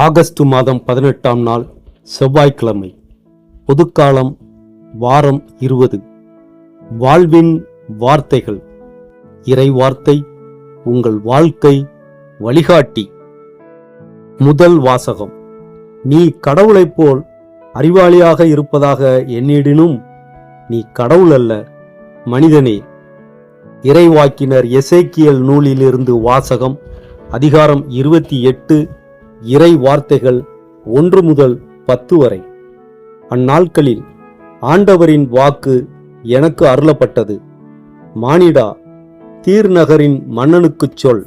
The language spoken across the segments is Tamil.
ஆகஸ்ட் மாதம் 18ஆம் நாள் செவ்வாய்க்கிழமை. பொதுக்காலம் வாரம் 20. வாழ்வின் வார்த்தைகள். இறை வார்த்தை உங்கள் வாழ்க்கை வழிகாட்டி. முதல் வாசகம். நீ கடவுளைப் போல் அறிவாளியாக இருப்பதாக எண்ணிடினும் நீ கடவுள் அல்ல, மனிதனே. இறைவாக்கினர் எசேக்கியேல் நூலிலிருந்து வாசகம். அதிகாரம் 28, இறை வார்த்தைகள் 1 முதல் 10 வரை. அந்நாட்களில் ஆண்டவரின் வாக்கு எனக்கு அருளப்பட்டது. மானிடா, தீர் நகரின் மன்னனுக்குச் சொல்,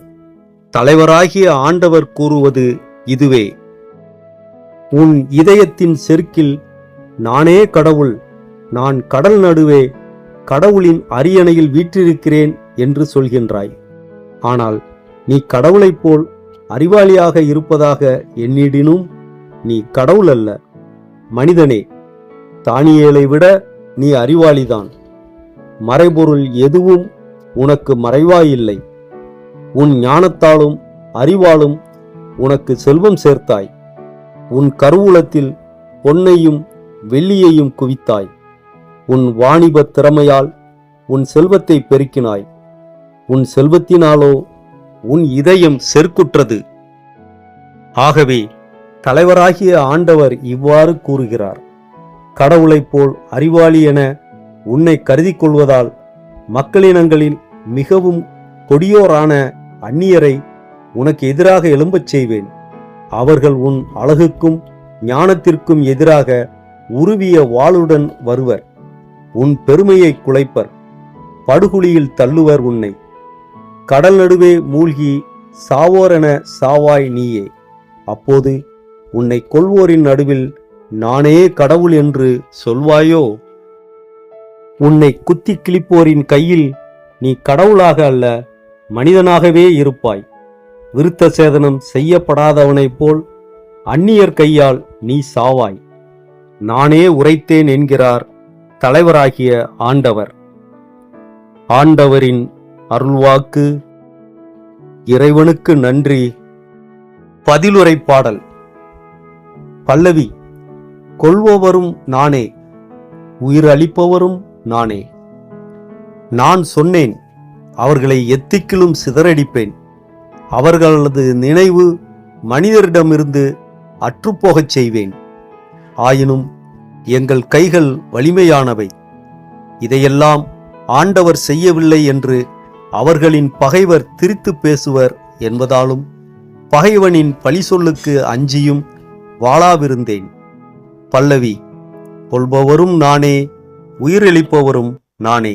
தலைவராகிய ஆண்டவர் கூறுவது இதுவே: உன் இதயத்தின் செருக்கில் நானே கடவுள், நான் கடல் நடுவே கடவுளின் அரியணையில் வீற்றிருக்கிறேன் என்று சொல்கின்றாய். ஆனால் நீ கடவுளைப் போல் அறிவாளியாக இருப்பதாக எண்ணிடினும் நீ கடவுள் அல்ல, மனிதனே. தானியேலை விட நீ அறிவாளிதான். மறைபொருள் எதுவும் உனக்கு மறைவாயில்லை. உன் ஞானத்தாலும் அறிவாலும் உனக்கு செல்வம் சேர்த்தாய். உன் கருவூலத்தில் பொன்னையும் வெள்ளியையும் குவித்தாய். உன் வாணிப திறமையால் உன் செல்வத்தை பெருக்கினாய். உன் செல்வத்தினாலோ உன் இதயம் செருக்குற்றது. ஆகவே தலைவராகிய ஆண்டவர் இவ்வாறு கூறுகிறார்: கடவுளைப் போல் அறிவாளி என உன்னை கருதி கொள்வதால் மக்களினங்களில் மிகவும் கொடியோரான அந்நியரை உனக்கு எதிராக எழும்பச் செய்வேன். அவர்கள் உன் அழகுக்கும் ஞானத்திற்கும் எதிராக உருவிய வாளுடன் வருவர். உன் பெருமையை குலைப்பர், படுகுழியில் தள்ளுவர் உன்னை. கடல் நடுவே மூழ்கி சாவோரென சாவாய் நீயே. அப்போது உன்னை கொல்வோரின் நடுவில் நானே கடவுள் என்று சொல்வாயோ? உன்னை குத்தி கிழிப்போரின் கையில் நீ கடவுளாக அல்ல, மனிதனாகவே இருப்பாய். விருத்த சேதனம் செய்யப்படாதவனைப் போல் அந்நியர் கையால் நீ சாவாய். நானே உரைத்தேன் என்கிறார் தலைவராகிய ஆண்டவர். ஆண்டவரின் அருள்வாக்கு. இறைவனுக்கு நன்றி. பதிலுரை பாடல். பல்லவி. கொல்பவரும் நானே, உயிர் அளிப்பவரும் நானே. நான் சொன்னேன், அவர்களை எத்திக்கிலும் சிதறடிப்பேன். அவர்களது நினைவு மனிதரிடமிருந்து அற்றுப்போகச் செய்வேன். ஆயினும் எங்கள் கைகள் வலிமையானவை. இதையெல்லாம் ஆண்டவர் செய்யவில்லை என்று அவர்களின் பகைவர் திரித்து பேசுவர் என்பதாலும் பகைவனின் பழி சொல்லுக்கு அஞ்சியும் வாளாவிருந்தேன். பல்லவி. கொல்பவரும் நானே, உயிரளிப்பவரும் நானே.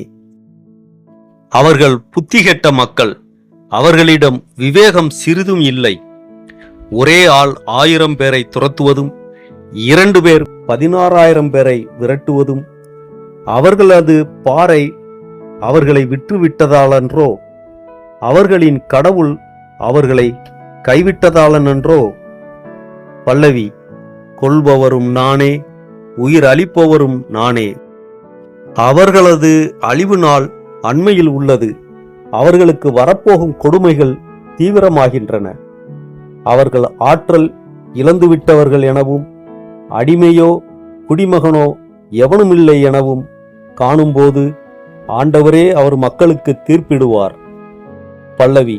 அவர்கள் புத்திகெட்ட மக்கள், அவர்களிடம் விவேகம் சிறிதும் இல்லை. ஒரே ஆள் 1000 பேரை துரத்துவதும் 2 பேர் 16,000 பேரை விரட்டுவதும், அவர்களது பாறை அவர்களை விற்றுவிட்டதாலன்றோ? அவர்களின் கடவுள் அவர்களை கைவிட்டதாலன்றோ? பல்லவி. கொல்பவரும் நானே, உயிர் அளிப்பவரும் நானே. அவர்களது அழிவு நாள் அண்மையில் உள்ளது. அவர்களுக்கு வரப்போகும் கொடுமைகள் தீவிரமாகின்றன. அவர்கள் ஆற்றல் இழந்துவிட்டவர்கள் எனவும் அடிமையோ குடிமகனோ எவனுமில்லை எனவும் காணும்போது ஆண்டவரே அவர் மக்களுக்கு தீர்ப்பிடுவார். பல்லவி.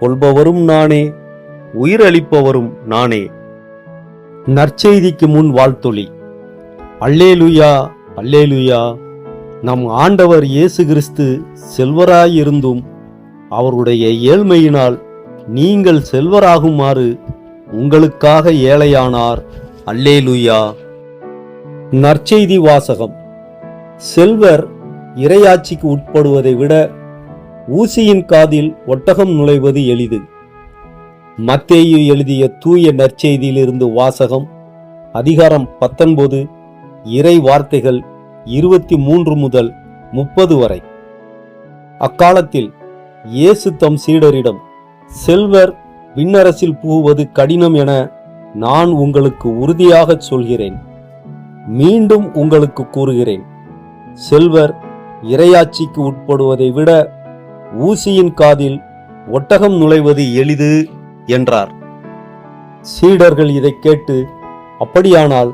கொல்பவரும் நானே, உயிரளிப்பவரும் நானே. நற்செய்திக்கு முன் வாழ்த்தொலி. அல்லேலூயா, அல்லேலூயா. நம் ஆண்டவர் இயேசு கிறிஸ்து செல்வராயிருந்தும் அவருடைய ஏழ்மையினால் நீங்கள் செல்வராகுமாறு உங்களுக்காக ஏழையானார். அல்லேலூயா. நற்செய்தி வாசகம். செல்வர் இறையாட்சிக்கு உட்படுவதை விட ஊசியின் காதில் ஒட்டகம் நுழைவது எளிது. மத்தேயு எழுதிய தூய நற்செய்தியிலிருந்து வாசகம். அதிகாரம் 19, இறை வார்த்தைகள் 23 முதல் 30 வரை. அக்காலத்தில் இயேசு தம் சீடரிடம், செல்வர் விண்ணரசில் புகுவது கடினம் என நான் உங்களுக்கு உறுதியாகச் சொல்கிறேன். மீண்டும் உங்களுக்கு கூறுகிறேன், செல்வர் இறையாட்சிக்கு உட்படுவதை விட ஊசியின் காதில் ஒட்டகம் நுழைவது எளிது என்றார். சீடர்கள் இதை கேட்டு, அப்படியானால்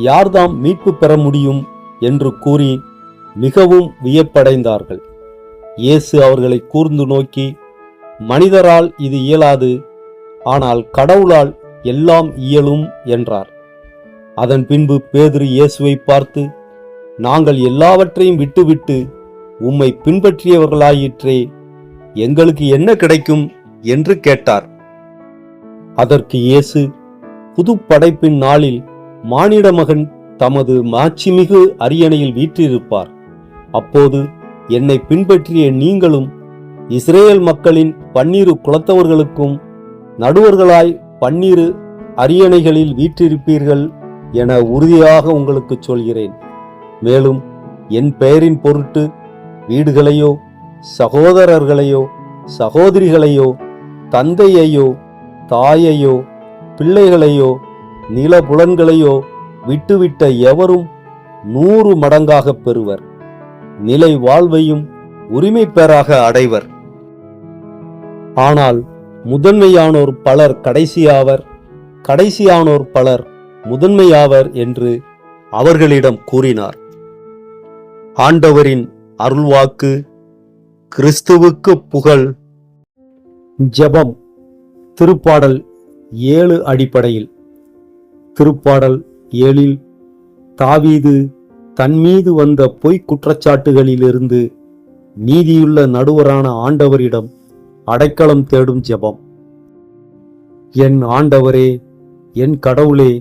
யார்தாம் மீட்பு பெற முடியும் என்று கூறி மிகவும் வியப்படைந்தார்கள். இயேசு அவர்களை கூர்ந்து நோக்கி, மனிதரால் இது இயலாது, ஆனால் கடவுளால் எல்லாம் இயலும் என்றார். அதன் பின்பு பேதுரு இயேசுவை பார்த்து, நாங்கள் எல்லாவற்றையும் விட்டுவிட்டு உம்மை பின்பற்றியவர்களாயிற்றே, எங்களுக்கு என்ன கிடைக்கும் என்று கேட்டார். அதற்கு இயேசு, புது படைப்பின் நாளில் மானிட மகன் தமது மாட்சிமிகு அரியணையில் வீற்றிருப்பார். அப்போது என்னை பின்பற்றிய நீங்களும் இஸ்ரேல் மக்களின் 12 குலத்தவர்களுக்கும் நடுவர்களாய் 12 அரியணைகளில் வீற்றிருப்பீர்கள் என உறுதியாக உங்களுக்கு சொல்கிறேன். மேலும் என் பெயரின் பொருட்டு வீடுகளையோ சகோதரர்களையோ சகோதரிகளையோ தந்தையையோ தாயையோ பிள்ளைகளையோ நிலபுலன்களையோ விட்டுவிட்ட எவரும் 100 மடங்காக பெறுவர், நிலை வாழ்வையும் உரிமை பெறாக அடைவர். ஆனால் முதன்மையானோர் பலர் கடைசியாவர், கடைசியானோர் பலர் முதன்மையாவர் என்று அவர்களிடம் கூறினார். ஆண்டவரின் அருள்வாக்கு. கிறிஸ்துவுக்கு புகழ். ஜெபம். திருப்பாடல் 7 அடிப்படையில். திருப்பாடல் 7 தாவீது தன் மீது வந்த பொய்க் குற்றச்சாட்டுகளிலிருந்து நீதியுள்ள நடுவரான ஆண்டவரிடம் அடைக்கலம் தேடும் ஜெபம். என் ஆண்டவரே, என் கடவுளே,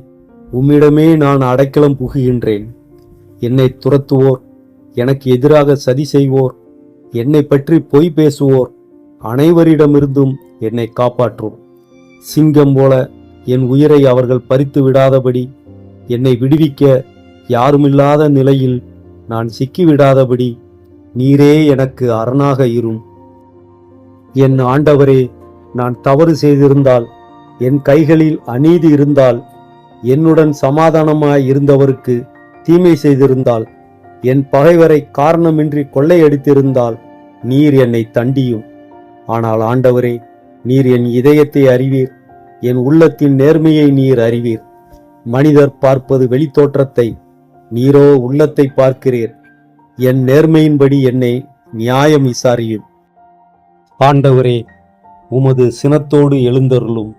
உம்மிடமே நான் அடைக்கலம் புகுகின்றேன். என்னை துரத்துவோர், எனக்கு எதிராக சதி செய்வோர், என்னை பற்றி பொய் பேசுவோர் அனைவரிடமிருந்தும் என்னை காப்பாற்றும். சிங்கம் போல என் உயிரை அவர்கள் பறித்து விடாதபடி, என்னை விடுவிக்க யாருமில்லாத நிலையில் நான் சிக்கிவிடாதபடி நீரே எனக்கு அரணாக இரும். என் ஆண்டவரே, நான் தவறு செய்திருந்தால், என் கைகளில் அநீதி இருந்தால், என்னுடன் சமாதானமாய் இருந்தவருக்கு தீமை செய்திருந்தால், என் பகைவரை காரணமின்றி கொள்ளையடித்திருந்தால் நீர் என்னை தண்டியும். ஆனால் ஆண்டவரே, நீர் என் இதயத்தை அறிவீர், என் உள்ளத்தின் நேர்மையை நீர் அறிவீர். மனிதர் பார்ப்பது வெளித்தோற்றத்தை, நீரோ உள்ளத்தை பார்க்கிறீர். என் நேர்மையின்படி என்னை நியாயம் விசாரியும். ஆண்டவரே, உமது சினத்தோடு எழுந்தருளும்.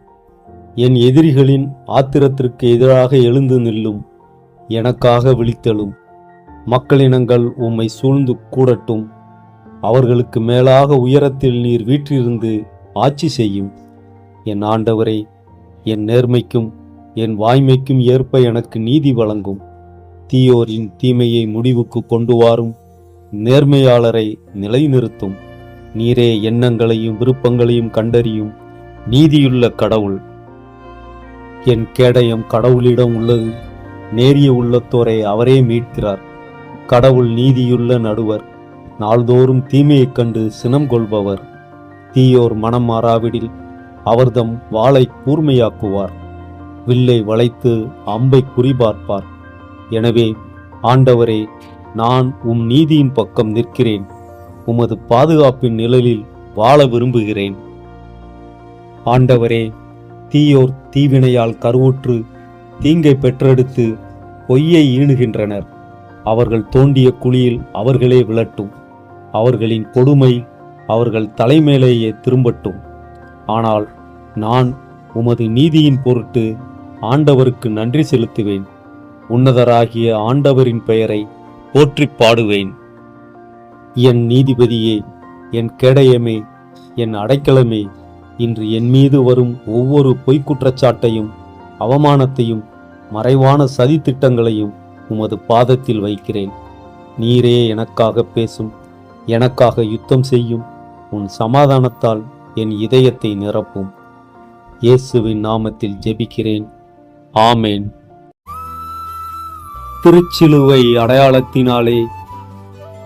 என் எதிரிகளின் ஆத்திரத்திற்கு எதிராக எழுந்து நில்லும். எனக்காக விழித்தெழும். மக்களினங்கள் உம்மை சூழ்ந்து கூடட்டும். அவர்களுக்கு மேலாக உயரத்தில் நீர் வீற்றிருந்து ஆட்சி செய்யும். என் ஆண்டவரே, என் நேர்மைக்கும் என் வாய்மைக்கும் ஏற்ப எனக்கு நீதி வழங்கும். தீயோரின் தீமையை முடிவுக்கு கொண்டு வாரும். நேர்மையாளரை நிலைநிறுத்தும். நீரே எண்ணங்களையும் விருப்பங்களையும் கண்டறியும் நீதியுள்ள கடவுள். என் கேடயம் கடவுளிடம் உள்ளது. நேரிய உள்ளத்தோரை அவரே மீட்கிறார். கடவுள் நீதியுள்ள நடுவர். நாள்தோறும் தீமையைக் கண்டு சினம் கொள்பவர். தீயோர் மனம் மாறாவிடில் அவர்தம் வாளை கூர்மையாக்குவார். வில்லை வளைத்து அம்பை குறிபார்ப்பார். எனவே ஆண்டவரே, நான் உம் நீதியின் பக்கம் நிற்கிறேன். உமது பாதுகாப்பின் நிழலில் வாழ விரும்புகிறேன். ஆண்டவரே, தீயோர் தீவினையால் கருவுற்று தீங்கை பெற்றெடுத்து பொய்யை ஈணுகின்றனர். அவர்கள் தோண்டிய குழியில் அவர்களே விழட்டும். அவர்களின் கொடுமை அவர்கள் தலைமேலேயே திரும்பட்டும். ஆனால் நான் உமது நீதியின் பொருட்டு ஆண்டவருக்கு நன்றி செலுத்துவேன். உன்னதராகிய ஆண்டவரின் பெயரை போற்றி பாடுவேன். என் நீதிபதியே, என் கேடயமே, என் அடைக்கலமே, இன்று என் மீது வரும் ஒவ்வொரு பொய்க்குற்றச்சாட்டையும் அவமானத்தையும் மறைவான சதி திட்டங்களையும் உமது பாதத்தில் வைக்கிறேன். நீரே எனக்காக பேசும், எனக்காக யுத்தம் செய்யும். உன் சமாதானத்தால் என் இதயத்தை நிரப்பும். இயேசுவின் நாமத்தில் ஜெபிக்கிறேன். ஆமேன். திருச்சிலுவை அடையாளத்தினாலே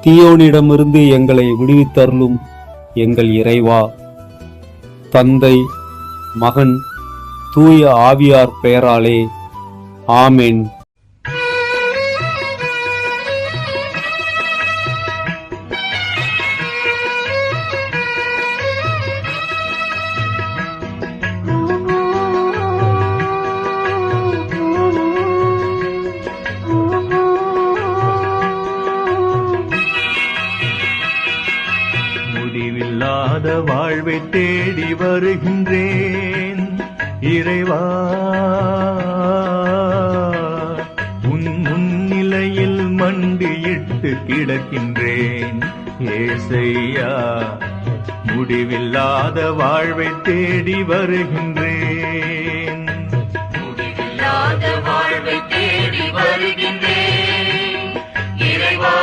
தீயோனிடமிருந்து எங்களை விடுவித்தருளும் எங்கள் இறைவா. தந்தை, மகன், தூய ஆவியார் பெயராலே ஆமேன். வாழ்வை தேடி வருகின்றேன். இறைவா, உன் முன்னிலையில் மண்டியிட்டு கிடக்கின்றேன். ஏசையா, முடிவில்லாத வாழ்வை தேடி வருகின்றேன். முடிவில்லாத வாழ்வை தேடி வருகின்றேன். இறைவா,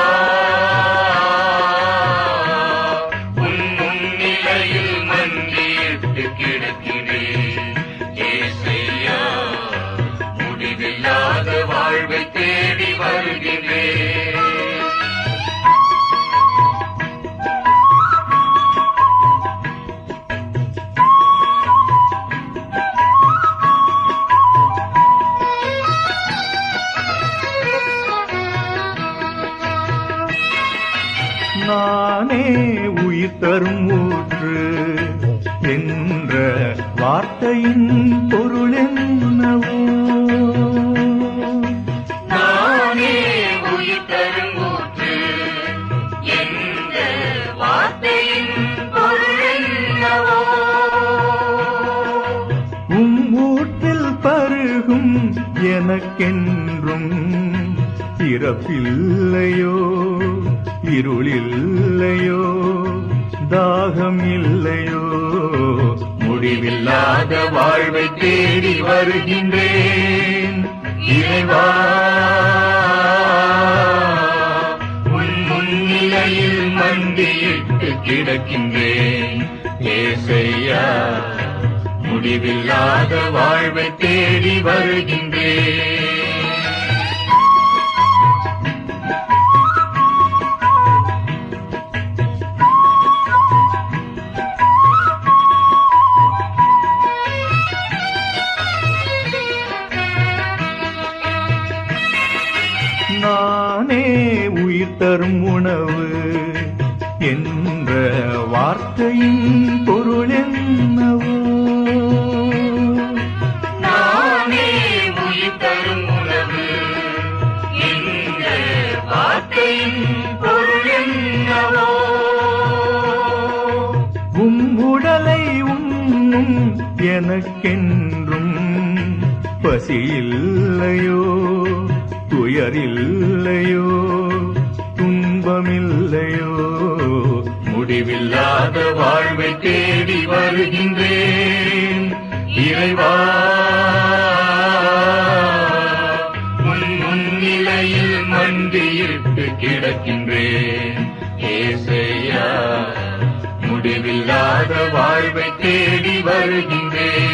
உன் முன்னிலையில் மண்டியிட்டு கிடக்கிறேன். ஏசையா, முடிவில்லாத வாழ்வை தேடி வருகின்றேன். நானே உயிர் தரும் ஊற்று என்ற வார்த்தையின் பொருள் என்னவோ? நானே உயிர் தரும் ஊற்று என்ற வார்த்தையின் பொருள் என்னவோ? ஊற்றில் பருகும் எனக்கென்றும் இறப்பில்லையோ, இருளில்லையோ, தாகம் இல்லையோ. முடிவில்லாத வாழ்வை தேடி வருகின்றேன். இறைவா, உன் முன்னிலையில் மண்டியிட்டு கிடக்கின்றேன். ஏசையா, முடிவில்லாத வாழ்வை தேடி வருகின்றேன். நானே உயிர் தரும் உணவு என்ற வார்த்தையின் பொருள் என்னவோ? நானே உயிர் தரும் உணவு என்ற வார்த்தையின் பொருள் என்னவோ? உடலை உண்ணும் எனக்கென்றும் பசியில்லையோ, துயரில்லையோ, துன்பமில்லையோ. முடிவில்லாத வாழ்வை தேடி வருகின்றேன். இறைவா, உன் முன்னிலையில் மண்டியிட்டு கிடக்கின்றேன். ஏசையா, முடிவில்லாத வாழ்வை தேடி வருகின்றேன்.